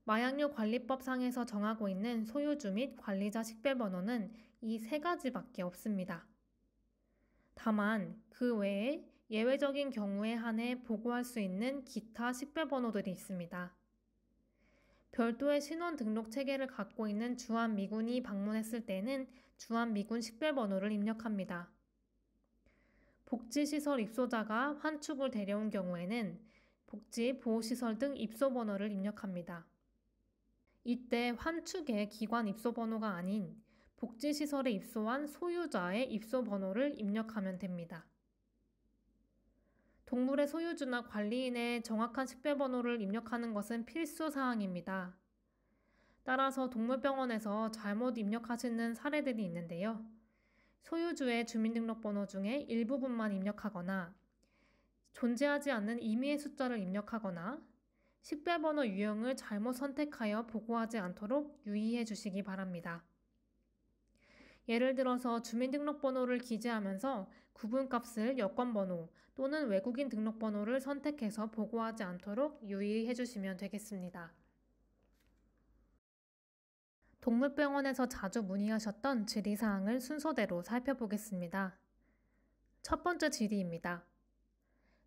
마약류 관리법상에서 정하고 있는 소유주 및 관리자 식별번호는 이 세 가지밖에 없습니다. 다만 그 외에 예외적인 경우에 한해 보고할 수 있는 기타 식별번호들이 있습니다. 별도의 신원 등록 체계를 갖고 있는 주한미군이 방문했을 때는 주한미군 식별번호를 입력합니다. 복지시설 입소자가 환축을 데려온 경우에는 복지보호시설 등 입소번호를 입력합니다. 이때 환축의 기관 입소번호가 아닌 복지시설에 입소한 소유자의 입소번호를 입력하면 됩니다. 동물의 소유주나 관리인의 정확한 식별번호를 입력하는 것은 필수 사항입니다. 따라서 동물병원에서 잘못 입력하시는 사례들이 있는데요. 소유주의 주민등록번호 중에 일부분만 입력하거나 존재하지 않는 임의의 숫자를 입력하거나 식별번호 유형을 잘못 선택하여 보고하지 않도록 유의해 주시기 바랍니다. 예를 들어서 주민등록번호를 기재하면서 구분값을 여권번호 또는 외국인 등록번호를 선택해서 보고하지 않도록 유의해 주시면 되겠습니다. 동물병원에서 자주 문의하셨던 질의사항을 순서대로 살펴보겠습니다. 첫 번째 질의입니다.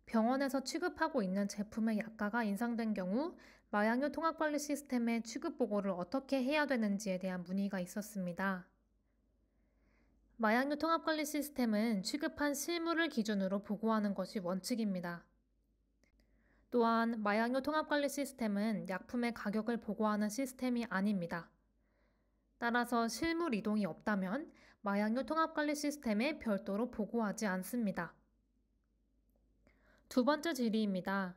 병원에서 취급하고 있는 제품의 약가가 인상된 경우 마약류 통합관리 시스템의 취급 보고를 어떻게 해야 되는지에 대한 문의가 있었습니다. 마약류 통합관리 시스템은 취급한 실물을 기준으로 보고하는 것이 원칙입니다. 또한 마약류 통합관리 시스템은 약품의 가격을 보고하는 시스템이 아닙니다. 따라서 실물 이동이 없다면 마약류 통합관리 시스템에 별도로 보고하지 않습니다. 두 번째 질의입니다.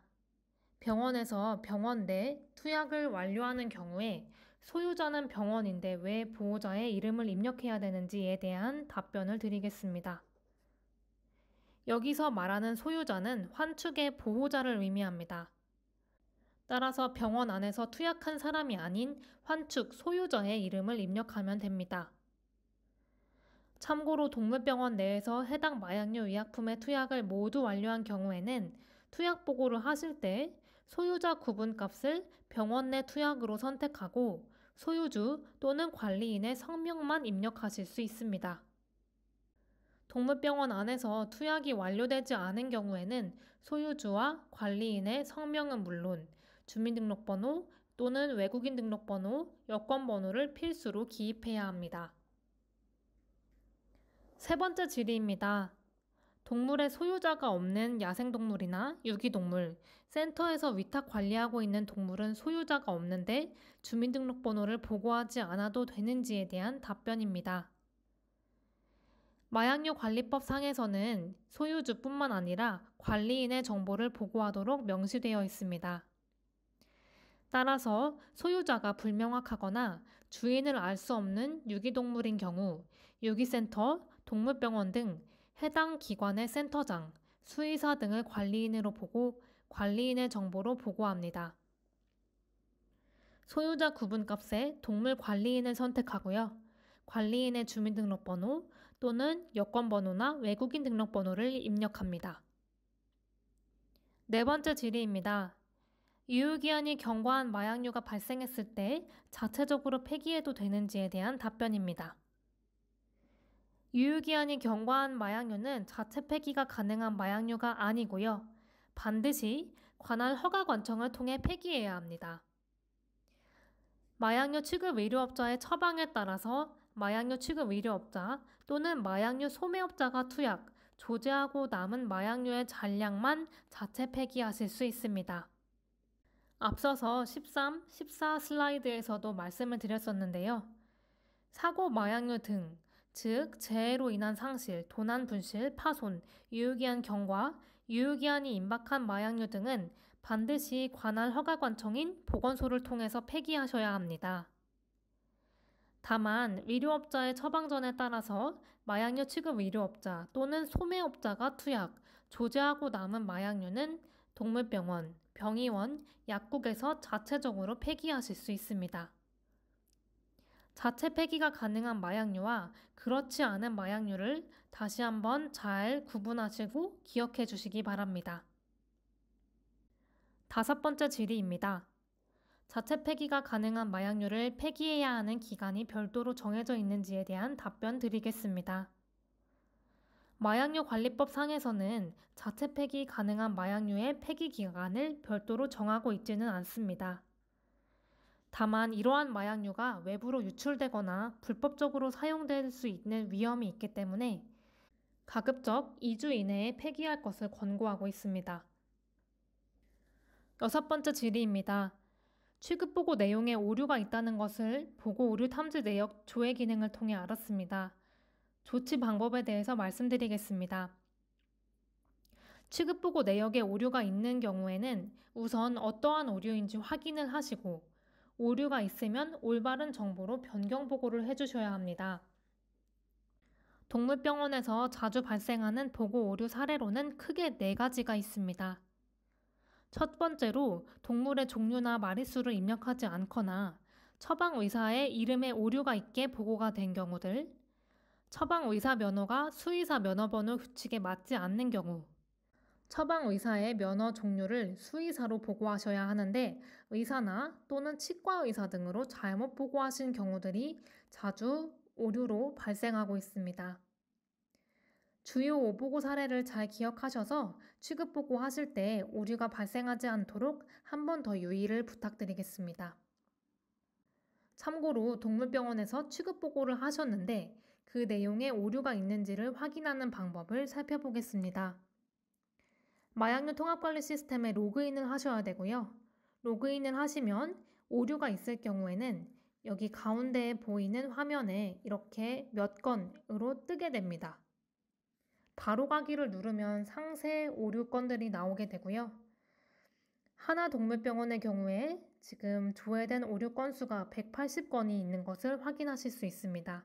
병원에서 병원 내 투약을 완료하는 경우에 소유자는 병원인데 왜 보호자의 이름을 입력해야 되는지에 대한 답변을 드리겠습니다. 여기서 말하는 소유자는 환축의 보호자를 의미합니다. 따라서 병원 안에서 투약한 사람이 아닌 환축 소유자의 이름을 입력하면 됩니다. 참고로 동물병원 내에서 해당 마약류 의약품의 투약을 모두 완료한 경우에는 투약 보고를 하실 때 소유자 구분값을 병원 내 투약으로 선택하고 소유주 또는 관리인의 성명만 입력하실 수 있습니다. 동물병원 안에서 투약이 완료되지 않은 경우에는 소유주와 관리인의 성명은 물론 주민등록번호 또는 외국인 등록번호, 여권번호를 필수로 기입해야 합니다. 세 번째 질의입니다. 동물의 소유자가 없는 야생동물이나 유기동물, 센터에서 위탁 관리하고 있는 동물은 소유자가 없는데 주민등록번호를 보고하지 않아도 되는지에 대한 답변입니다. 마약류 관리법 상에서는 소유주뿐만 아니라 관리인의 정보를 보고하도록 명시되어 있습니다. 따라서 소유자가 불명확하거나 주인을 알 수 없는 유기동물인 경우 유기센터, 동물병원 등 해당 기관의 센터장, 수의사 등을 관리인으로 보고 관리인의 정보로 보고합니다. 소유자 구분값에 동물 관리인을 선택하고요. 관리인의 주민등록번호 또는 여권번호나 외국인 등록번호를 입력합니다. 네 번째 질의입니다. 유효기한이 경과한 마약류가 발생했을 때 자체적으로 폐기해도 되는지에 대한 답변입니다. 유효기한이 경과한 마약류는 자체 폐기가 가능한 마약류가 아니고요. 반드시 관할 허가관청을 통해 폐기해야 합니다. 마약류 취급 의료업자의 처방에 따라서 마약류 취급 의료업자 또는 마약류 소매업자가 투약, 조제하고 남은 마약류의 잔량만 자체 폐기하실 수 있습니다. 앞서서 13, 14 슬라이드에서도 말씀을 드렸었는데요. 사고 마약류 등, 즉 재해로 인한 상실, 도난 분실, 파손, 유효기한 경과, 유효기한이 임박한 마약류 등은 반드시 관할 허가관청인 보건소를 통해서 폐기하셔야 합니다. 다만 의료업자의 처방전에 따라서 마약류 취급 의료업자 또는 소매업자가 투약, 조제하고 남은 마약류는 동물병원, 병의원, 약국에서 자체적으로 폐기하실 수 있습니다. 자체 폐기가 가능한 마약류와 그렇지 않은 마약류를 다시 한번 잘 구분하시고 기억해 주시기 바랍니다. 5번째 질의입니다. 자체 폐기가 가능한 마약류를 폐기해야 하는 기간이 별도로 정해져 있는지에 대한 답변 드리겠습니다. 마약류 관리법 상에서는 자체 폐기 가능한 마약류의 폐기 기간을 별도로 정하고 있지는 않습니다. 다만 이러한 마약류가 외부로 유출되거나 불법적으로 사용될 수 있는 위험이 있기 때문에 가급적 2주 이내에 폐기할 것을 권고하고 있습니다. 6번째 질의입니다. 취급보고 내용에 오류가 있다는 것을 보고 오류 탐지 내역 조회 기능을 통해 알았습니다. 조치 방법에 대해서 말씀드리겠습니다. 취급보고 내역에 오류가 있는 경우에는 우선 어떠한 오류인지 확인을 하시고 오류가 있으면 올바른 정보로 변경 보고를 해주셔야 합니다. 동물병원에서 자주 발생하는 보고 오류 사례로는 크게 4가지가 있습니다. 첫 번째로 동물의 종류나 마리수를 입력하지 않거나 처방의사의 이름에 오류가 있게 보고가 된 경우들, 처방의사 면허가 수의사 면허번호 규칙에 맞지 않는 경우, 처방의사의 면허 종류를 수의사로 보고하셔야 하는데 의사나 또는 치과의사 등으로 잘못 보고하신 경우들이 자주 오류로 발생하고 있습니다. 주요 오보고 사례를 잘 기억하셔서 취급보고 하실 때 오류가 발생하지 않도록 한 번 더 유의를 부탁드리겠습니다. 참고로 동물병원에서 취급보고를 하셨는데 그 내용에 오류가 있는지를 확인하는 방법을 살펴보겠습니다. 마약류 통합관리 시스템에 로그인을 하셔야 되고요. 로그인을 하시면 오류가 있을 경우에는 여기 가운데에 보이는 화면에 이렇게 몇 건으로 뜨게 됩니다. 바로 가기를 누르면 상세 오류 건들이 나오게 되고요. 하나동물병원의 경우에 지금 조회된 오류 건수가 180건이 있는 것을 확인하실 수 있습니다.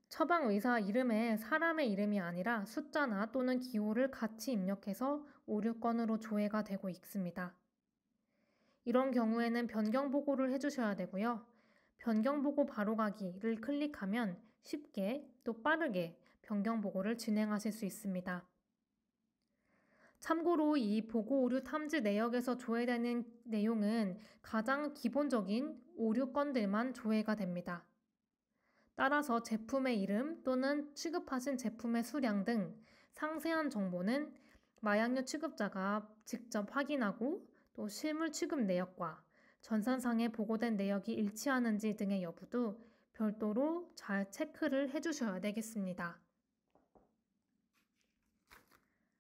처방의사 이름에 사람의 이름이 아니라 숫자나 또는 기호를 같이 입력해서 오류 건으로 조회가 되고 있습니다. 이런 경우에는 변경 보고를 해주셔야 되고요. 변경 보고 바로 가기를 클릭하면 쉽게 또 빠르게 변경 보고를 진행하실 수 있습니다. 참고로 이 보고 오류 탐지 내역에서 조회되는 내용은 가장 기본적인 오류 건들만 조회가 됩니다. 따라서 제품의 이름 또는 취급하신 제품의 수량 등 상세한 정보는 마약류 취급자가 직접 확인하고 또 실물 취급 내역과 전산상에 보고된 내역이 일치하는지 등의 여부도 별도로 잘 체크를 해주셔야 되겠습니다.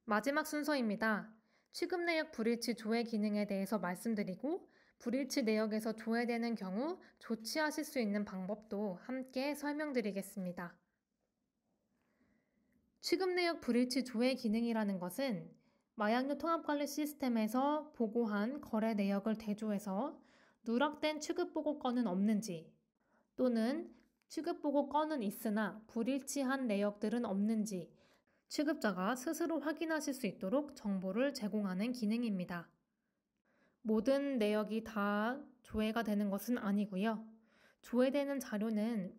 마지막 순서입니다. 취급 내역 불일치 조회 기능에 대해서 말씀드리고 불일치 내역에서 조회되는 경우 조치하실 수 있는 방법도 함께 설명드리겠습니다. 취급 내역 불일치 조회 기능이라는 것은 마약류 통합관리 시스템에서 보고한 거래 내역을 대조해서 누락된 취급보고 건은 없는지 또는 취급보고 건은 있으나 불일치한 내역들은 없는지 취급자가 스스로 확인하실 수 있도록 정보를 제공하는 기능입니다. 모든 내역이 다 조회가 되는 것은 아니고요. 조회되는 자료는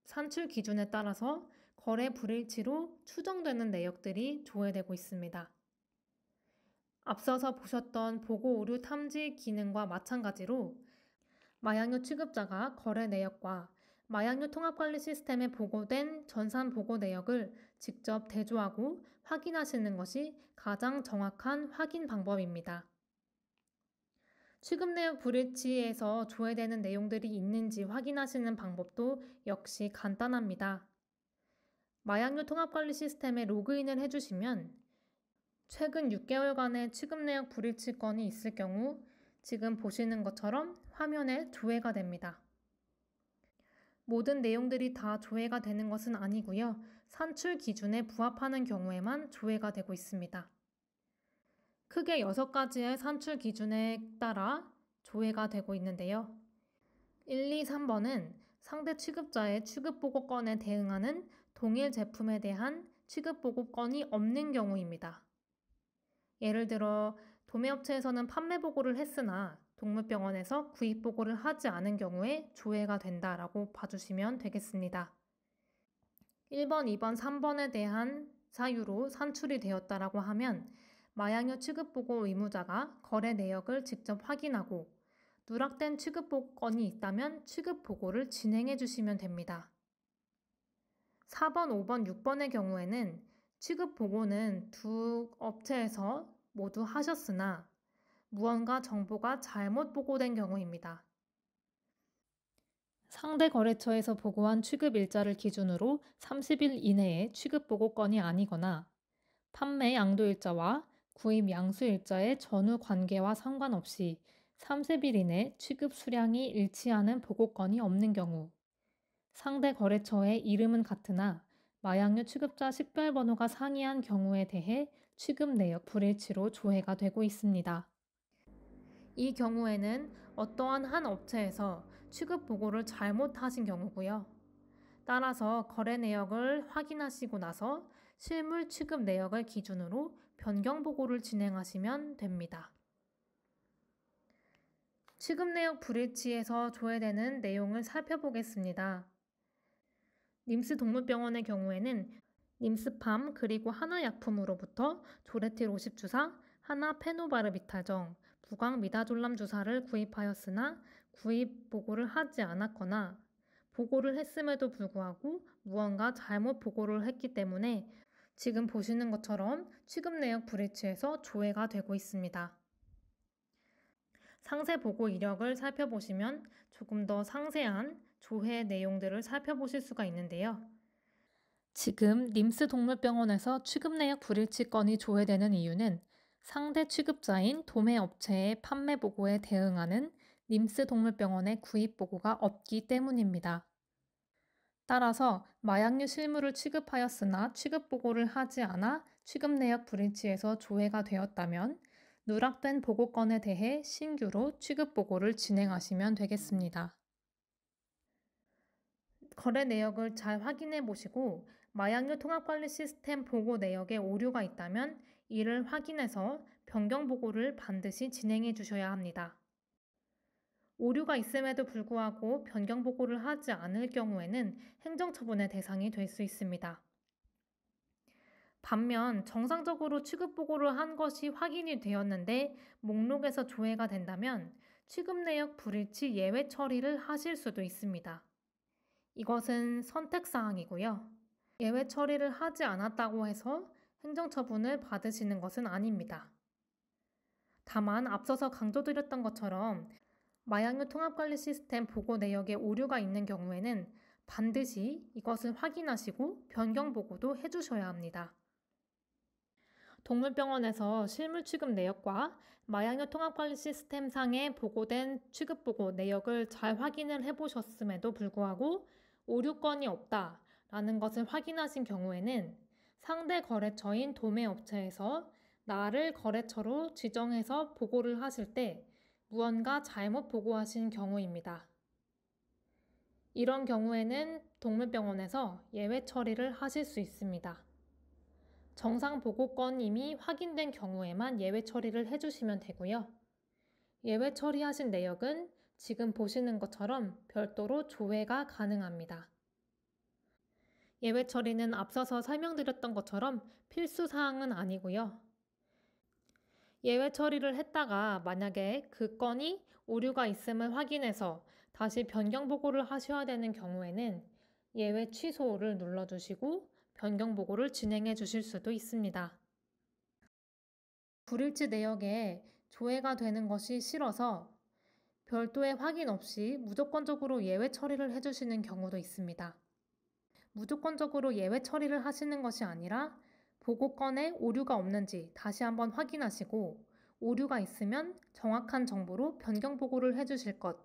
산출 기준에 따라서 거래 불일치로 추정되는 내역들이 조회되고 있습니다. 앞서서 보셨던 보고 오류 탐지 기능과 마찬가지로 마약류 취급자가 거래 내역과 마약류 통합관리 시스템에 보고된 전산 보고 내역을 직접 대조하고 확인하시는 것이 가장 정확한 확인 방법입니다. 취급 내역 불일치에서 조회되는 내용들이 있는지 확인하시는 방법도 역시 간단합니다. 마약류 통합관리 시스템에 로그인을 해주시면 최근 6개월간의 취급 내역 불일치 건이 있을 경우 지금 보시는 것처럼 화면에 조회가 됩니다. 모든 내용들이 다 조회가 되는 것은 아니고요. 산출 기준에 부합하는 경우에만 조회가 되고 있습니다. 크게 6가지의 산출 기준에 따라 조회가 되고 있는데요. 1, 2, 3번은 상대 취급자의 취급보고 건에 대응하는 동일 제품에 대한 취급보고 건이 없는 경우입니다. 예를 들어 도매업체에서는 판매 보고를 했으나 동물병원에서 구입보고를 하지 않은 경우에 조회가 된다라고 봐주시면 되겠습니다. 1번, 2번, 3번에 대한 사유로 산출이 되었다라고 하면 마약류 취급보고 의무자가 거래 내역을 직접 확인하고 누락된 취급보건이 있다면 취급보고를 진행해 주시면 됩니다. 4번, 5번, 6번의 경우에는 취급보고는 두 업체에서 모두 하셨으나 무언가 정보가 잘못 보고된 경우입니다. 상대 거래처에서 보고한 취급 일자를 기준으로 30일 이내에 취급 보고 건이 아니거나 판매 양도 일자와 구입 양수 일자의 전후 관계와 상관없이 30일 이내 취급 수량이 일치하는 보고 건이 없는 경우, 상대 거래처의 이름은 같으나 마약류 취급자 식별번호가 상이한 경우에 대해 취급 내역 불일치로 조회가 되고 있습니다. 이 경우에는 어떠한 한 업체에서 취급 보고를 잘못하신 경우고요. 따라서 거래 내역을 확인하시고 나서 실물 취급 내역을 기준으로 변경 보고를 진행하시면 됩니다. 취급 내역 불일치에서 조회되는 내용을 살펴보겠습니다. 님스 동물병원의 경우에는 님스팜 그리고 하나약품으로부터 조레틸 50주사, 하나 페노바르비탈정, 부광 미다졸람 주사를 구입하였으나 구입 보고를 하지 않았거나 보고를 했음에도 불구하고 무언가 잘못 보고를 했기 때문에 지금 보시는 것처럼 취급 내역 불일치에서 조회가 되고 있습니다. 상세 보고 이력을 살펴보시면 조금 더 상세한 조회 내용들을 살펴보실 수가 있는데요. 지금 님스 동물병원에서 취급 내역 불일치 건이 조회되는 이유는 상대 취급자인 도매업체의 판매 보고에 대응하는 님스 동물병원의 구입 보고가 없기 때문입니다. 따라서 마약류 실물을 취급하였으나 취급 보고를 하지 않아 취급 내역 불일치에서 조회가 되었다면 누락된 보고건에 대해 신규로 취급 보고를 진행하시면 되겠습니다. 거래 내역을 잘 확인해 보시고 마약류 통합관리 시스템 보고 내역에 오류가 있다면 이를 확인해서 변경 보고를 반드시 진행해 주셔야 합니다. 오류가 있음에도 불구하고 변경 보고를 하지 않을 경우에는 행정처분의 대상이 될 수 있습니다. 반면 정상적으로 취급 보고를 한 것이 확인이 되었는데 목록에서 조회가 된다면 취급 내역 불일치 예외 처리를 하실 수도 있습니다. 이것은 선택사항이고요. 예외 처리를 하지 않았다고 해서 행정처분을 받으시는 것은 아닙니다. 다만 앞서서 강조드렸던 것처럼 마약류 통합관리 시스템 보고 내역에 오류가 있는 경우에는 반드시 이것을 확인하시고 변경 보고도 해주셔야 합니다. 동물병원에서 실물 취급 내역과 마약류 통합관리 시스템 상에 보고된 취급 보고 내역을 잘 확인을 해보셨음에도 불구하고 오류 건이 없다라는 것을 확인하신 경우에는 상대 거래처인 도매업체에서 나를 거래처로 지정해서 보고를 하실 때 무언가 잘못 보고하신 경우입니다. 이런 경우에는 동물병원에서 예외 처리를 하실 수 있습니다. 정상 보고건임이 확인된 경우에만 예외 처리를 해주시면 되고요. 예외 처리하신 내역은 지금 보시는 것처럼 별도로 조회가 가능합니다. 예외 처리는 앞서서 설명드렸던 것처럼 필수 사항은 아니고요. 예외 처리를 했다가 만약에 그 건이 오류가 있음을 확인해서 다시 변경 보고를 하셔야 되는 경우에는 예외 취소를 눌러주시고 변경 보고를 진행해 주실 수도 있습니다. 불일치 내역에 조회가 되는 것이 싫어서 별도의 확인 없이 무조건적으로 예외 처리를 해주시는 경우도 있습니다. 무조건적으로 예외 처리를 하시는 것이 아니라 보고건에 오류가 없는지 다시 한번 확인하시고 오류가 있으면 정확한 정보로 변경 보고를 해주실 것,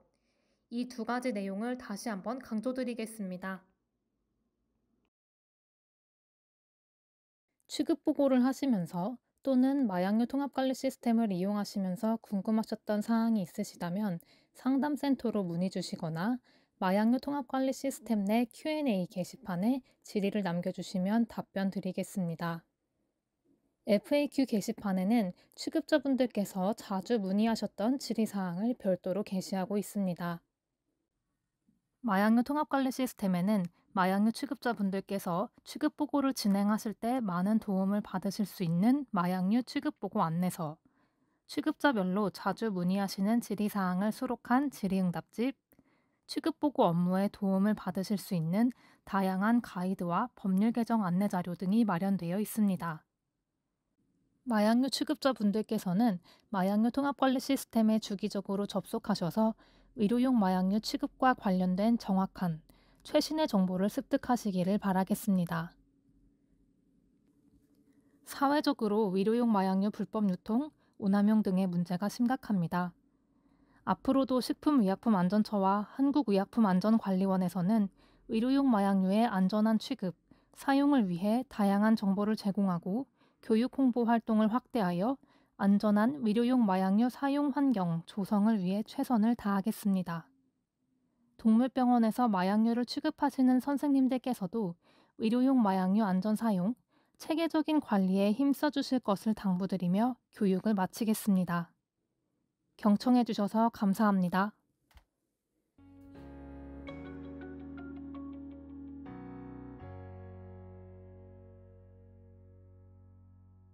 이 두 가지 내용을 다시 한번 강조드리겠습니다. 취급 보고를 하시면서 또는 마약류 통합관리 시스템을 이용하시면서 궁금하셨던 사항이 있으시다면 상담센터로 문의 주시거나 마약류 통합관리 시스템 내 Q&A 게시판에 질의를 남겨주시면 답변 드리겠습니다. FAQ 게시판에는 취급자분들께서 자주 문의하셨던 질의사항을 별도로 게시하고 있습니다. 마약류 통합관리 시스템에는 마약류 취급자분들께서 취급보고를 진행하실 때 많은 도움을 받으실 수 있는 마약류 취급보고 안내서, 취급자별로 자주 문의하시는 질의사항을 수록한 질의응답집, 취급보고 업무에 도움을 받으실 수 있는 다양한 가이드와 법률 개정 안내자료 등이 마련되어 있습니다. 마약류 취급자분들께서는 마약류 통합관리 시스템에 주기적으로 접속하셔서 의료용 마약류 취급과 관련된 정확한 최신의 정보를 습득하시기를 바라겠습니다. 사회적으로 의료용 마약류 불법 유통, 오남용 등의 문제가 심각합니다. 앞으로도 식품의약품안전처와 한국의약품안전관리원에서는 의료용 마약류의 안전한 취급, 사용을 위해 다양한 정보를 제공하고 교육 홍보 활동을 확대하여 안전한 의료용 마약류 사용 환경 조성을 위해 최선을 다하겠습니다. 동물병원에서 마약류를 취급하시는 선생님들께서도 의료용 마약류 안전 사용, 체계적인 관리에 힘써 주실 것을 당부드리며 교육을 마치겠습니다. 경청해 주셔서 감사합니다.